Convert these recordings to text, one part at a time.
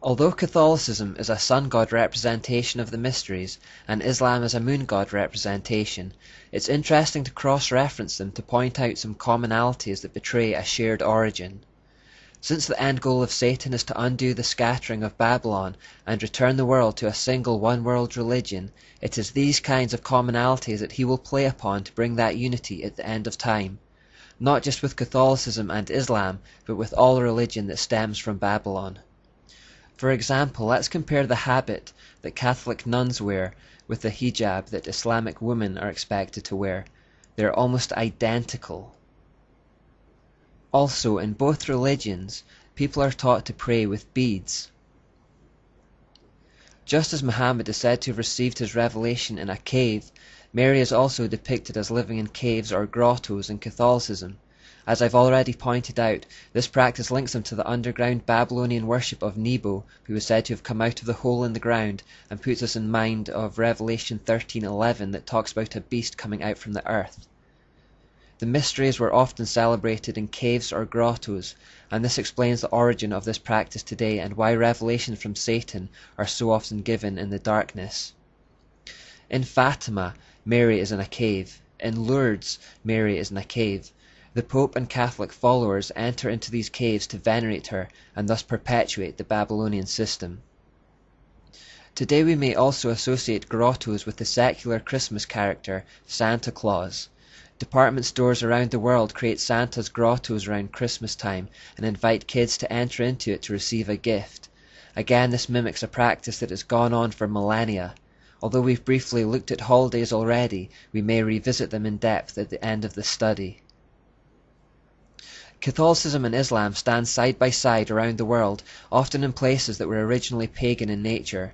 Although Catholicism is a sun god representation of the mysteries, and Islam is a moon god representation, it's interesting to cross-reference them to point out some commonalities that betray a shared origin. Since the end goal of Satan is to undo the scattering of Babylon and return the world to a single one-world religion, it is these kinds of commonalities that he will play upon to bring that unity at the end of time, not just with Catholicism and Islam, but with all religion that stems from Babylon. For example, let's compare the habit that Catholic nuns wear with the hijab that Islamic women are expected to wear. They're almost identical. Also, in both religions, people are taught to pray with beads. Just as Muhammad is said to have received his revelation in a cave, Mary is also depicted as living in caves or grottos in Catholicism. As I've already pointed out, this practice links them to the underground Babylonian worship of Nebo, who is said to have come out of the hole in the ground, and puts us in mind of Revelation 13:11 that talks about a beast coming out from the earth. The mysteries were often celebrated in caves or grottos, and this explains the origin of this practice today and why revelations from Satan are so often given in the darkness. In Fatima, Mary is in a cave. In Lourdes, Mary is in a cave. The Pope and Catholic followers enter into these caves to venerate her and thus perpetuate the Babylonian system. Today we may also associate grottos with the secular Christmas character, Santa Claus. Department stores around the world create Santa's grottos around Christmas time and invite kids to enter into it to receive a gift. Again, this mimics a practice that has gone on for millennia. Although we've briefly looked at holidays already, we may revisit them in depth at the end of this study. Catholicism and Islam stand side by side around the world, often in places that were originally pagan in nature.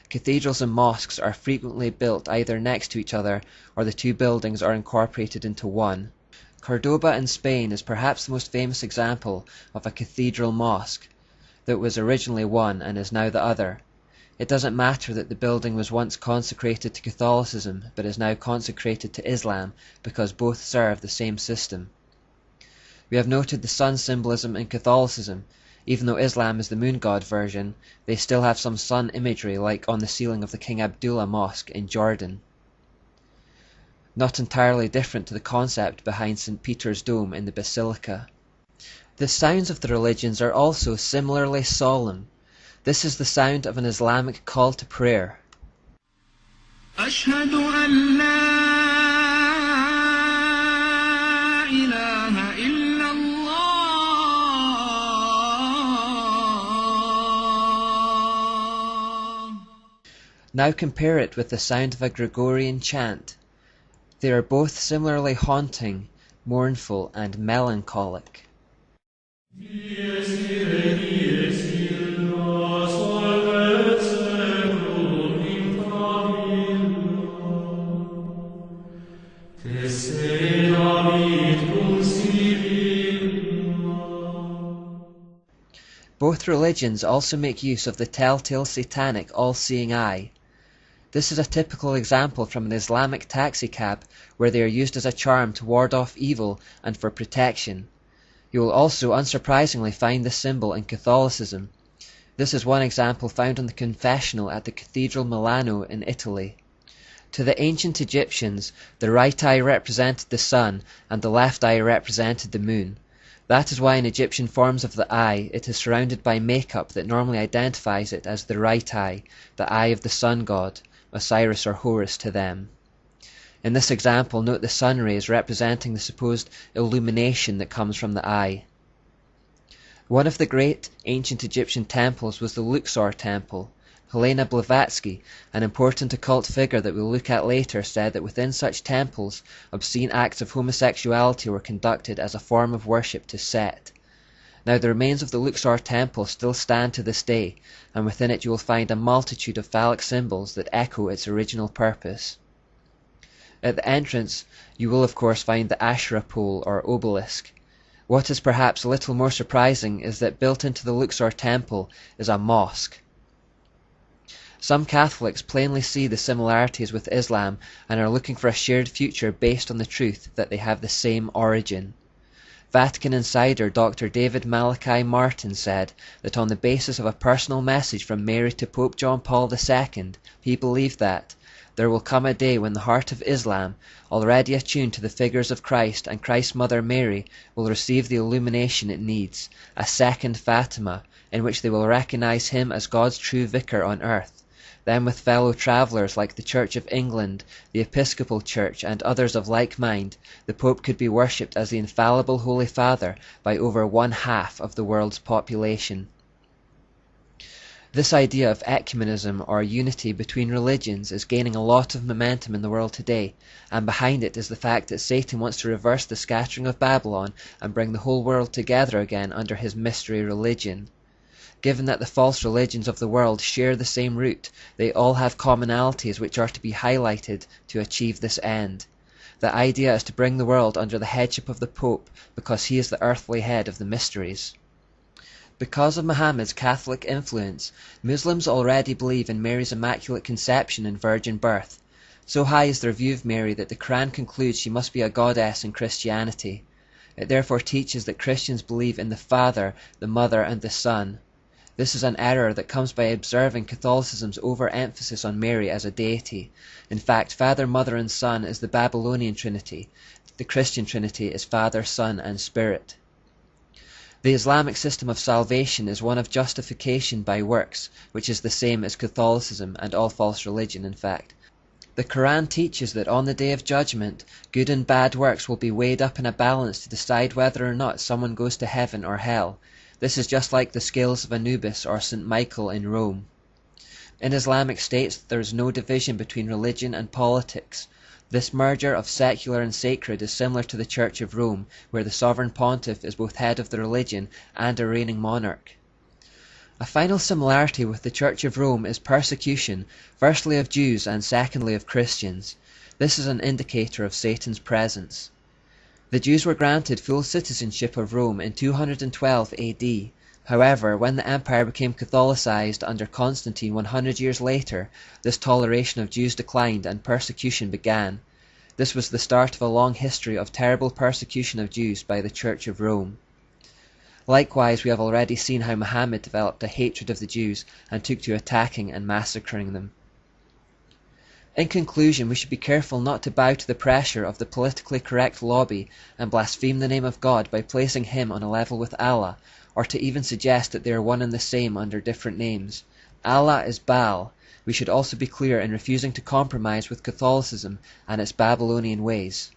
Cathedrals and mosques are frequently built either next to each other, or the two buildings are incorporated into one. Cordoba in Spain is perhaps the most famous example of a cathedral mosque that was originally one and is now the other. It doesn't matter that the building was once consecrated to Catholicism, but is now consecrated to Islam, because both serve the same system. We have noted the sun symbolism in Catholicism. Even though Islam is the moon god version, they still have some sun imagery like on the ceiling of the King Abdullah Mosque in Jordan. Not entirely different to the concept behind St. Peter's Dome in the Basilica. The sounds of the religions are also similarly solemn. This is the sound of an Islamic call to prayer. أشهد أن لا إله إلا الله. Now compare it with the sound of a Gregorian chant. They are both similarly haunting, mournful, and melancholic. Both religions also make use of the telltale satanic all-seeing eye. This is a typical example from an Islamic taxicab where they are used as a charm to ward off evil and for protection. You will also unsurprisingly find this symbol in Catholicism. This is one example found on the confessional at the Cathedral Milano in Italy. To the ancient Egyptians, the right eye represented the sun and the left eye represented the moon. That is why in Egyptian forms of the eye it is surrounded by makeup that normally identifies it as the right eye, the eye of the sun god, Osiris or Horus to them. In this example, note the sun rays representing the supposed illumination that comes from the eye. One of the great ancient Egyptian temples was the Luxor temple. Helena Blavatsky, an important occult figure that we'll look at later, said that within such temples, obscene acts of homosexuality were conducted as a form of worship to Set. Now the remains of the Luxor temple still stand to this day, and within it you will find a multitude of phallic symbols that echo its original purpose. At the entrance you will of course find the Asherah pole or obelisk. What is perhaps a little more surprising is that built into the Luxor temple is a mosque. Some Catholics plainly see the similarities with Islam and are looking for a shared future based on the truth that they have the same origin. Vatican insider Dr. David Malachi Martin said that on the basis of a personal message from Mary to Pope John Paul II, he believed that there will come a day when the heart of Islam, already attuned to the figures of Christ and Christ's mother Mary, will receive the illumination it needs, a second Fatima, in which they will recognize him as God's true vicar on earth. Then with fellow travellers like the Church of England, the Episcopal Church, and others of like mind, the Pope could be worshipped as the infallible Holy Father by over 1/2 of the world's population. This idea of ecumenism, or unity between religions, is gaining a lot of momentum in the world today, and behind it is the fact that Satan wants to reverse the scattering of Babylon and bring the whole world together again under his mystery religion. Given that the false religions of the world share the same root, they all have commonalities which are to be highlighted to achieve this end. The idea is to bring the world under the headship of the Pope, because he is the earthly head of the mysteries. Because of Muhammad's Catholic influence, Muslims already believe in Mary's Immaculate Conception and virgin birth. So high is their view of Mary that the Quran concludes she must be a goddess in Christianity. It therefore teaches that Christians believe in the Father, the Mother, and the Son. This is an error that comes by observing Catholicism's overemphasis on Mary as a deity. In fact, Father, Mother, and Son is the Babylonian Trinity. The Christian Trinity is Father, Son, and Spirit. The Islamic system of salvation is one of justification by works, which is the same as Catholicism and all false religion, in fact. The Quran teaches that on the Day of Judgment, good and bad works will be weighed up in a balance to decide whether or not someone goes to heaven or hell. This is just like the scales of Anubis or St. Michael in Rome. In Islamic states, there is no division between religion and politics. This merger of secular and sacred is similar to the Church of Rome, where the sovereign pontiff is both head of the religion and a reigning monarch. A final similarity with the Church of Rome is persecution, firstly of Jews and secondly of Christians. This is an indicator of Satan's presence. The Jews were granted full citizenship of Rome in 212 AD. However, when the empire became Catholicized under Constantine 100 years later, this toleration of Jews declined and persecution began. This was the start of a long history of terrible persecution of Jews by the Church of Rome. Likewise, we have already seen how Muhammad developed a hatred of the Jews and took to attacking and massacring them. In conclusion, we should be careful not to bow to the pressure of the politically correct lobby and blaspheme the name of God by placing him on a level with Allah, or to even suggest that they are one and the same under different names. Allah is Baal. We should also be clear in refusing to compromise with Catholicism and its Babylonian ways.